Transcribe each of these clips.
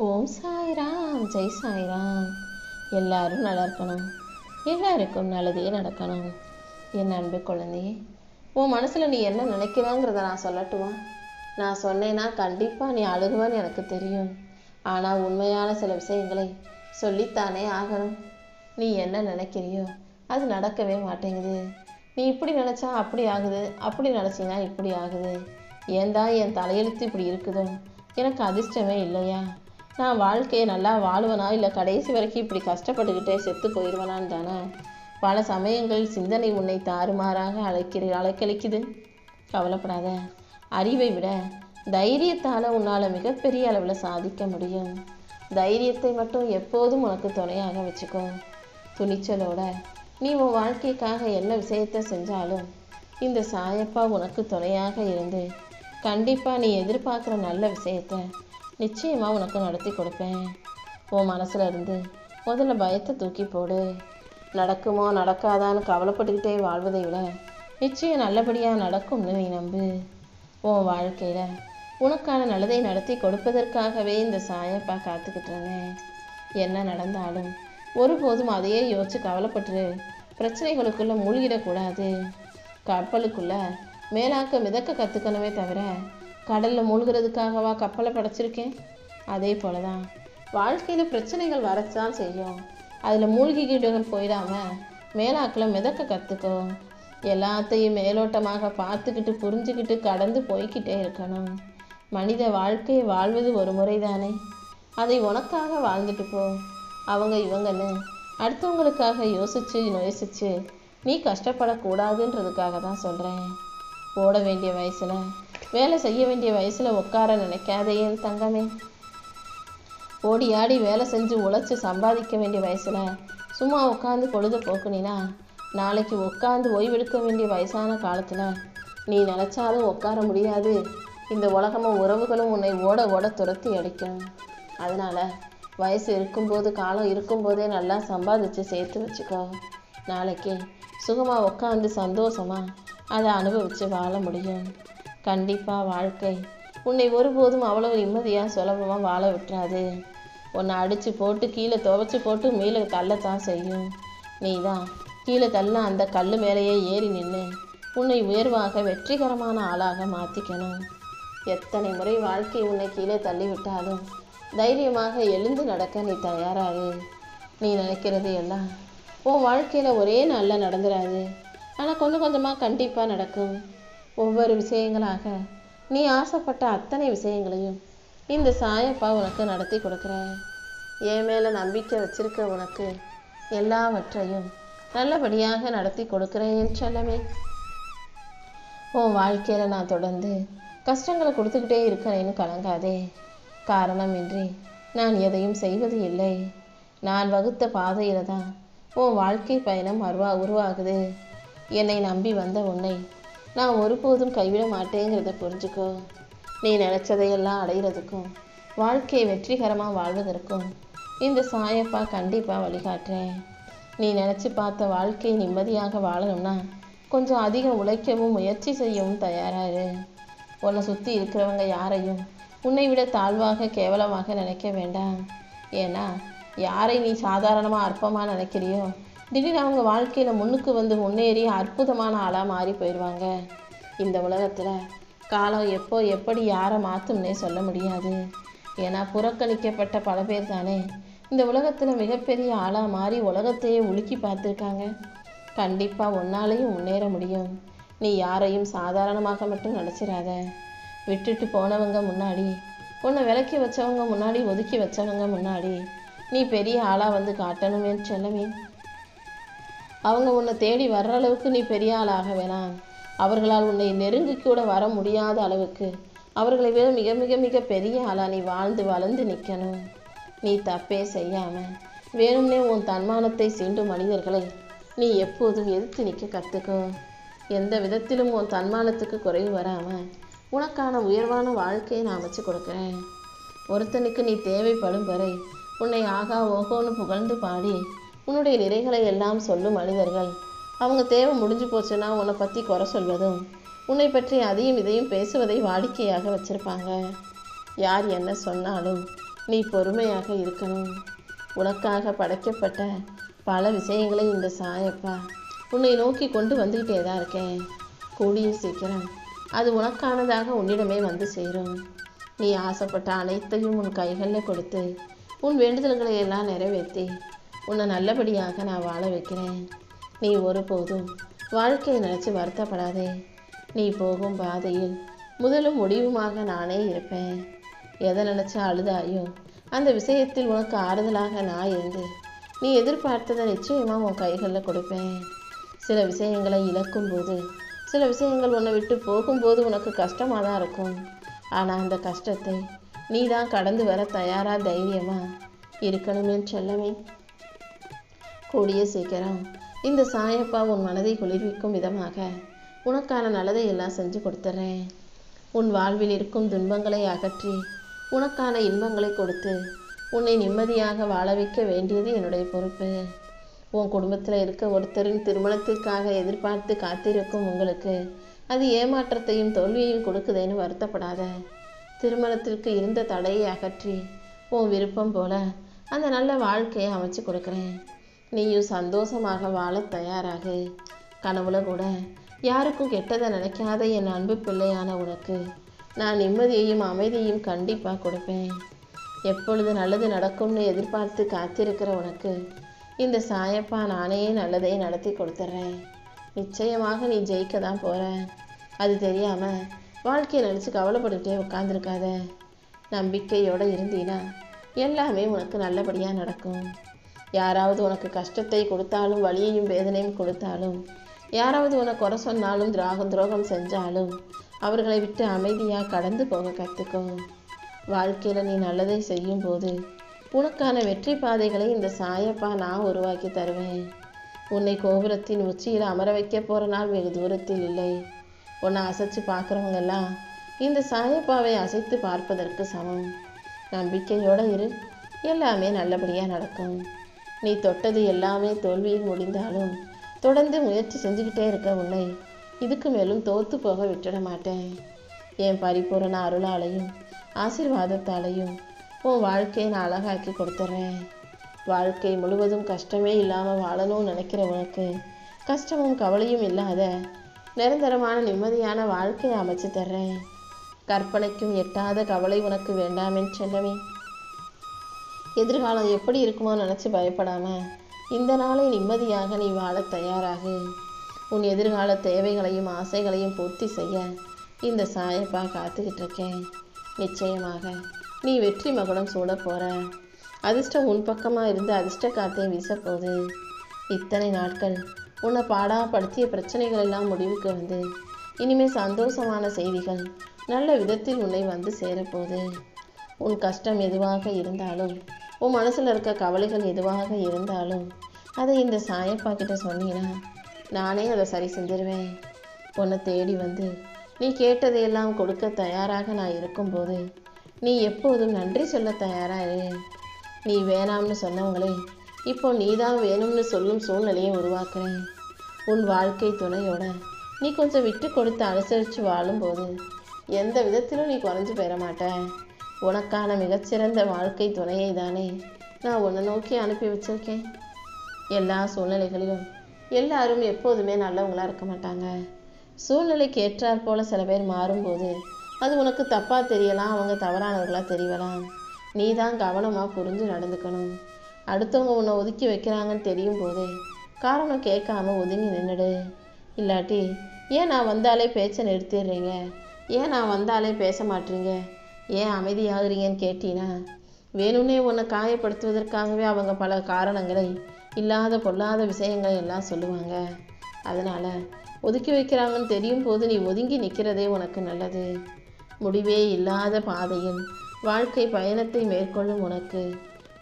ஓம் சாய்ராம், ஜெய் சாய்ராம். எல்லாரும் நல்லா இருக்கணும், எல்லாருக்கும் நல்லதே நடக்கணும். என் அன்பு குழந்தையே, உன் மனசில் நீ என்ன நினைக்கிறங்கிறத நான் சொல்லட்டுமா? நான் சொன்னேன்னா கண்டிப்பாக நீ அழுகுவான்னு எனக்கு தெரியும். ஆனால் உண்மையான சில விஷயங்களை சொல்லித்தானே ஆகணும். நீ என்ன நினைக்கிறியோ அது நடக்கவே மாட்டேங்குது. நீ இப்படி நினச்சா அப்படி ஆகுது, அப்படி நினச்சின்னா இப்படி ஆகுது. ஏன்டா என் தலையெழுத்து இப்படி இருக்குதோ? எனக்கு அதிர்ஷ்டமே இல்லையா? நான் வாழ்க்கையை நல்லா வாழுவனா, இல்லை கடைசி வரைக்கும் இப்படி கஷ்டப்பட்டுக்கிட்டே செத்து போயிடுவனான்னு தானே பல சமயங்கள் சிந்தனை உன்னை தாறுமாறாக அலைக்கழிக்குது. கவலைப்படாத. அறிவை விட தைரியத்தால் உன்னால் மிகப்பெரிய அளவில் சாதிக்க முடியும். தைரியத்தை மட்டும் எப்போதும் உனக்கு துணையாக வச்சுக்கோ. துணிச்சலோட நீ உன் வாழ்க்கைக்காக என்ன விஷயத்தை செஞ்சாலும் இந்த சாயப்பா உனக்கு துணையாக இருந்து கண்டிப்பாக நீ எதிர்பார்க்குற நல்ல விஷயத்த நிச்சயமாக உனக்கு நடத்தி கொடுப்பேன். உன் மனசில் இருந்து முதல்ல பயத்தை தூக்கி போடு. நடக்குமோ நடக்காதான்னு கவலைப்பட்டுக்கிட்டே வாழ்வதை விட நிச்சயம் நல்லபடியாக நடக்கும்னு நீ நம்பு. உன் வாழ்க்கையில் உனக்கான நல்லதை நடத்தி கொடுப்பதற்காகவே இந்த சாயப்பா காத்துக்கிட்டு இருந்தேன். என்ன நடந்தாலும் ஒருபோதும் அதையே யோசிச்சு கவலைப்பட்டு பிரச்சனைகளுக்குள்ளே மூழ்கிடக்கூடாது. கப்பலுக்குள்ள மேலாக்க மிதக்க கற்றுக்கணுமே தவிர கடலில் மூழ்கிறதுக்காகவா கப்பலை படைச்சிருக்கேன்? அதே போல தான் வாழ்க்கையில் பிரச்சனைகள் வரத்தான் செய்யும். அதில் மூழ்கிக்கிட்டு போயிடாமல் மேலாக்கில் மிதக்க கற்றுக்கோ. எல்லாத்தையும் மேலோட்டமாக பார்த்துக்கிட்டு புரிஞ்சுக்கிட்டு கடந்து போய்கிட்டே இருக்கணும். மனித வாழ்க்கையை வாழ்வது ஒரு முறை தானே, அதை உனக்காக வாழ்ந்துட்டு போ. அவங்க இவங்கன்னு அடுத்தவங்களுக்காக யோசிச்சு நீ கஷ்டப்படக்கூடாதுன்றதுக்காக தான் சொல்கிறேன். ஓட வேண்டிய வயசில், வேலை செய்ய வேண்டிய வயசில் உட்கார நினைக்காதே என் தங்கமே. ஓடி ஆடி வேலை செஞ்சு உழைச்சி சம்பாதிக்க வேண்டிய வயசில் சும்மா உட்காந்து பொழுது போக்குனினா நாளைக்கு உட்காந்து ஓய்வெடுக்க வேண்டிய வயசான காலத்தில் நீ நினச்சாலும் உட்கார முடியாது. இந்த உலகமும் உறவுகளும் உன்னை ஓட ஓட துரத்தி அடிக்கும். அதனால் வயசு இருக்கும்போது, காலம் இருக்கும்போதே நல்லா சம்பாதிச்சு சேர்த்து வச்சுக்கோ. நாளைக்கு சுகமாக உட்காந்து சந்தோஷமாக அதை அனுபவித்து வாழ முடியும். கண்டிப்பாக வாழ்க்கை உன்னை ஒருபோதும் அவ்வளவு நிம்மதியாக சுலபமாக வாழ விட்டுறாது. உன்னை அடித்து போட்டு கீழே துவைச்சி போட்டு மேலே தள்ளத்தான் செய்யும். நீ தான் கீழே தள்ள அந்த கல் மேலேயே ஏறி நின்று உன்னை உயர்வாக வெற்றிகரமான ஆளாக மாற்றிக்கணும். எத்தனை முறை வாழ்க்கை உன்னை கீழே தள்ளிவிட்டாலும் தைரியமாக எழுந்து நடக்க நீ தயாராகு. நீ நினைக்கிறது எல்லாம் உன் வாழ்க்கையில் ஒரே நாளில் நடந்துடாது. ஆனால் கொஞ்சம் கொஞ்சமாக கண்டிப்பாக நடக்கும். ஒவ்வொரு விஷயங்களாக நீ ஆசைப்பட்ட அத்தனை விஷயங்களையும் இந்த சாயப்பா உனக்கு நடத்தி கொடுக்குற. என் மேலே நம்பிக்கை வச்சிருக்க உனக்கு எல்லாவற்றையும் நல்லபடியாக நடத்தி கொடுக்குறேன் என் செல்லமே. உன் வாழ்க்கையில் நான் தொடர்ந்து கஷ்டங்களை கொடுத்துக்கிட்டே இருக்கிறேன்னு கலங்காதே. காரணமின்றி நான் எதையும் செய்வது இல்லை. நான் வகுத்த பாதையில் தான் உன் வாழ்க்கை பயணம் உருவாகுது. என்னை நம்பி வந்த உன்னை நான் ஒருபோதும் கைவிட மாட்டேங்கிறத புரிஞ்சுக்கோ. நீ நினச்சதையெல்லாம் அடைகிறதுக்கும் வாழ்க்கையை வெற்றிகரமாக வாழ்வதற்கும் இந்த சாயப்பா கண்டிப்பாக வழிகாட்டுறேன். நீ நினச்சி பார்த்த வாழ்க்கையை நிம்மதியாக வாழணும்னா கொஞ்சம் அதிகம் உழைக்கவும் முயற்சி செய்யவும் தயாராகு. உன்னை சுற்றி இருக்கிறவங்க யாரையும் உன்னை விட தாழ்வாக கேவலமாக நினைக்க வேண்டாம். ஏன்னா யாரை நீ சாதாரணமாக அற்பமாக நினைக்கிறியோ திடீர்னு அவங்க வாழ்க்கையில் முன்னுக்கு வந்து முன்னேறி அற்புதமான ஆளாக மாறி போயிடுவாங்க. இந்த உலகத்தில் காலம் எப்போ எப்படி யாரை மாற்றும்னே சொல்ல முடியாது. ஏன்னா புறக்கணிக்கப்பட்ட பல பேர் தானே இந்த உலகத்தில் மிகப்பெரிய ஆளாக மாறி உலகத்தையே உலுக்கி பார்த்துருக்காங்க. கண்டிப்பாக உன்னாலேயும் முன்னேற முடியும். நீ யாரையும் சாதாரணமாக மட்டும் நினச்சிடாத. விட்டுட்டு போனவங்க முன்னாடி, உன்னை விலக்கி வச்சவங்க முன்னாடி, ஒதுக்கி வச்சவங்க முன்னாடி நீ பெரிய ஆளாக வந்து காட்டணுமே செல்லமே. அவங்க உன்னை தேடி வர்ற அளவுக்கு நீ பெரிய ஆளாக வேணாம். அவர்களால் உன்னை நெருங்கி கூட வர முடியாத அளவுக்கு அவர்களை விட மிக மிக மிக பெரிய ஆளாக நீ வாழ்ந்து வளர்ந்து நிற்கணும். நீ தப்பே செய்யாமல் வேணும்னே உன் தன்மானத்தை சீண்டும் மனிதர்களை நீ எப்போதும் எதிர்த்து நிற்க கற்றுக்கோ. எந்த விதத்திலும் உன் தன்மானத்துக்கு குறைவு வராமல் உனக்கான உயர்வான வாழ்க்கையை நான் அமைச்சு கொடுக்குறேன். ஒருத்தனுக்கு நீ தேவைப்படும் வரை உன்னை ஆகா ஓகோன்னு புகழ்ந்து பாடி உன்னுடைய நிறைகளை எல்லாம் சொல்லும் மனிதர்கள் அவங்க தேவை முடிஞ்சு போச்சுன்னா உன்னை பற்றி குறை சொல்வதும் உன்னை பற்றி அதையும் இதையும் பேசுவதை வாடிக்கையாக வச்சுருப்பாங்க. யார் என்ன சொன்னாலும் நீ பொறுமையாக இருக்கணும். உனக்காக படைக்கப்பட்ட பல விஷயங்களை இந்த சாயப்பா உன்னை நோக்கி கொண்டு வந்துக்கிட்டே தான் இருக்கேன். கூடிய சீக்கிரம் அது உனக்கானதாக உன்னிடமே வந்து சேரும். நீ ஆசைப்பட்ட அனைத்தையும் உன் கைகளில் கொடுத்து உன் வேண்டுதல்களை எல்லாம் நிறைவேற்றி உன்னை நல்லபடியாக நான் வாழ வைக்கிறேன். நீ ஒருபோதும் வாழ்க்கையை நினச்சி வருத்தப்படாதே. நீ போகும் பாதையில் முதலும் முடிவுமாக நானே இருப்பேன். எதை நினச்சா அழுதாயோ அந்த விஷயத்தில் உனக்கு ஆறுதலாக நான் இருந்து நீ எதிர்பார்த்ததை நிச்சயமாக உன் கைகளில் கொடுப்பேன். சில விஷயங்களை இழக்கும்போது, சில விஷயங்கள் உன்னை விட்டு போகும்போது உனக்கு கஷ்டமாக தான் இருக்கும். ஆனால் அந்த கஷ்டத்தை நீ தான் கடந்து வர தயாரா தைரியமாக இருக்கணுமே செல்லமே. கூடிய சீக்கிரம் இந்த சாயப்பா உன் மனதை குளிர்விக்கும் விதமாக உனக்கான நல்லதை எல்லாம் செஞ்சு கொடுத்துட்றேன். உன் வாழ்வில் இருக்கும் துன்பங்களை அகற்றி உனக்கான இன்பங்களை கொடுத்து உன்னை நிம்மதியாக வாழ வைக்க வேண்டியது என்னுடைய பொறுப்பு. உன் குடும்பத்தில் இருக்க ஒருத்தரின் திருமணத்திற்காக எதிர்பார்த்து காத்திருக்கும் உங்களுக்கு அது ஏமாற்றத்தையும் தோல்வியையும் கொடுக்குதேன்னு வருத்தப்படாத. திருமணத்திற்கு இருந்த தடையை அகற்றி உன் விருப்பம் போல அந்த நல்ல வாழ்க்கையை அமைச்சு கொடுக்குறேன். நீயும் சந்தோஷமாக வாழ தயாராகு. கனவுல கூட யாருக்கும் கெட்டதை நினைக்காத என் அன்பு பிள்ளையான உனக்கு நான் நிம்மதியையும் அமைதியையும் கண்டிப்பாக கொடுப்பேன். எப்பொழுது நல்லது நடக்கும்னு எதிர்பார்த்து காத்திருக்கிற உனக்கு இந்த சாயப்பா நானே நல்லதை நடத்தி கொடுத்துட்றேன். நிச்சயமாக நீ ஜெயிக்க தான் போகிற. அது தெரியாமல் வாழ்க்கையை நினச்சி கவலைப்பட்டுக்கிட்டே உட்காந்துருக்காத. நம்பிக்கையோடு இருந்தீன்னா எல்லாமே உனக்கு நல்லபடியாக நடக்கும். யாராவது உனக்கு கஷ்டத்தை கொடுத்தாலும் வலியையும் வேதனையும் கொடுத்தாலும், யாராவது உனக்கு குறை சொன்னாலும் துரோகம் செஞ்சாலும் அவர்களை விட்டு அமைதியாக கடந்து போக கற்றுக்கோ. வாழ்க்கையில் நீ நல்லதை செய்யும் போது உனக்கான வெற்றி பாதைகளை இந்த சாயப்பா நான் உருவாக்கி தருவேன். உன்னை கோபுரத்தின் உச்சியில் அமர வைக்க போகிற நாள் வெகு தூரத்தில் இல்லை. உன்னை அசைச்சு பார்க்குறவங்கெல்லாம் இந்த சாயப்பாவை அசைத்து பார்ப்பதற்கு சமம். நம்பிக்கையோடு இரு, எல்லாமே நல்லபடியாக நடக்கும். நீ தொட்டது எல்லாமே தோல்வியில் முடிந்தாலும் தொடர்ந்து முயற்சி செஞ்சுக்கிட்டே இருக்க உன்னை இதுக்கு மேலும் தோற்று போக விட்டுட மாட்டேன். என் பரிபூரண அருளாலையும் ஆசீர்வாதத்தாலையும் உன் வாழ்க்கையை நான் அழகாக்கி கொடுத்துட்றேன். வாழ்க்கை முழுவதும் கஷ்டமே இல்லாமல் வாழணும்னு நினைக்கிற உனக்கு கஷ்டமும் கவலையும் இல்லாத நிரந்தரமான நிம்மதியான வாழ்க்கையை அமைச்சு தர்றேன். கற்பனைக்கும் எட்டாத கவலை உனக்கு வேண்டாமென்னு செல்லவே. எதிர்காலம் எப்படி இருக்குமோ நினச்சி பயப்படாம இந்த நாளை நிம்மதியாக நீ வாழ தயாராகு. உன் எதிர்கால தேவைகளையும் ஆசைகளையும் பூர்த்தி செய்ய இந்த சாயப்பா காத்துக்கிட்டு இருக்கேன். நிச்சயமாக நீ வெற்றி மகுடம் சூட போற. அதிர்ஷ்டம் உன் பக்கமாக இருந்து அதிர்ஷ்ட காத்தை வீசப்போகுது. இத்தனை நாட்கள் உன்னை பாடாப்படுத்திய பிரச்சனைகள் எல்லாம் முடிவுக்கு வந்து இனிமேல் சந்தோஷமான செய்திகள் நல்ல விதத்தில் உன்னை வந்து சேரப்போகுது. உன் கஷ்டம் எதுவாக இருந்தாலும், உன் மனசில் இருக்க கவலைகள் எதுவாக இருந்தாலும் அதை இந்த சாயப்பா கிட்ட சொன்னீங்கன்னா நானே அதை சரி செஞ்சிருவேன். உன்னை தேடி வந்து நீ கேட்டதையெல்லாம் கொடுக்க தயாராக நான் இருக்கும்போது நீ எப்போதும் நன்றி சொல்ல தயாராக இரு. நீ வேணாம்னு சொன்னவங்களே இப்போ நீ தான் வேணும்னு சொல்லும் சூழ்நிலையை உருவாக்குறேன். உன் வாழ்க்கை துணையோட நீ கொஞ்சம் விட்டு கொடுத்து அனுசரித்து வாழும்போது எந்த விதத்திலும் நீ குறைஞ்சு பெற மாட்ட. உனக்கான மிகச்சிறந்த வாழ்க்கை துணையை தானே நான் உன்னை நோக்கி அனுப்பி வச்சிருக்கேன். எல்லா சூழ்நிலைகளிலும் எல்லாரும் எப்போதுமே நல்லவங்களா இருக்க மாட்டாங்க. சூழ்நிலைக்கு ஏற்றாற் போல சில பேர் மாறும்போது அது உனக்கு தப்பாக தெரியலாம், அவங்க தவறானவர்களாக தெரியலாம். நீ தான் கவனமாக புரிஞ்சு நடந்துக்கணும். அடுத்தவங்க உன்னை ஒதுக்கி வைக்கிறாங்கன்னு தெரியும் போதே காரணம் கேட்காம ஒதுங்கி நின்றுடு. இல்லாட்டி ஏன் நான் வந்தாலே பேச்சை நிறுத்திடுறீங்க, ஏன் நான் வந்தாலே பேச மாட்டீங்க, ஏன் அமைதியாகிறீங்கன்னு கேட்டீங்கன்னா வேணும்னே உன்னை காயப்படுத்துவதற்காகவே அவங்க பல காரணங்களை இல்லாத பொல்லாத விஷயங்களை எல்லாம் சொல்லுவாங்க. அதனால் ஒதுக்கி வைக்கிறாங்கன்னு தெரியும் போது நீ ஒதுங்கி நிற்கிறதே உனக்கு நல்லது. முடிவே இல்லாத பாதையில் வாழ்க்கை பயணத்தை மேற்கொள்ளும்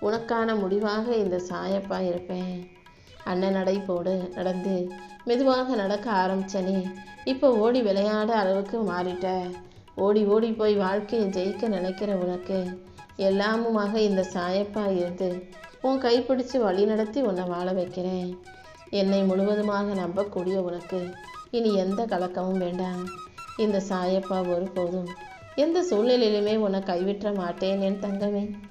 உனக்கான முடிவாக இந்த சாயப்பா இருப்பேன். அண்ணன் நடை போடு நடந்து மெதுவாக நடக்க ஆரம்பிச்சனே இப்போ ஓடி விளையாட அளவுக்கு மாறிட்ட. ஓடி ஓடி போய் வாழ்க்கையை ஜெயிக்க நினைக்கிற உனக்கு எல்லாமுமாக இந்த சாயப்பா இருந்து உன் கைப்பிடிச்சு வழி நடத்தி உன்னை வாழ வைக்கிறேன். என்னை முழுவதுமாக நம்பக்கூடிய உனக்கு இனி எந்த கலக்கமும் வேண்டாம். இந்த சாயப்பா ஒருபோதும் எந்த சூழ்நிலையிலுமே உன்னை கைவிட்ட மாட்டேன் என் தங்கமே.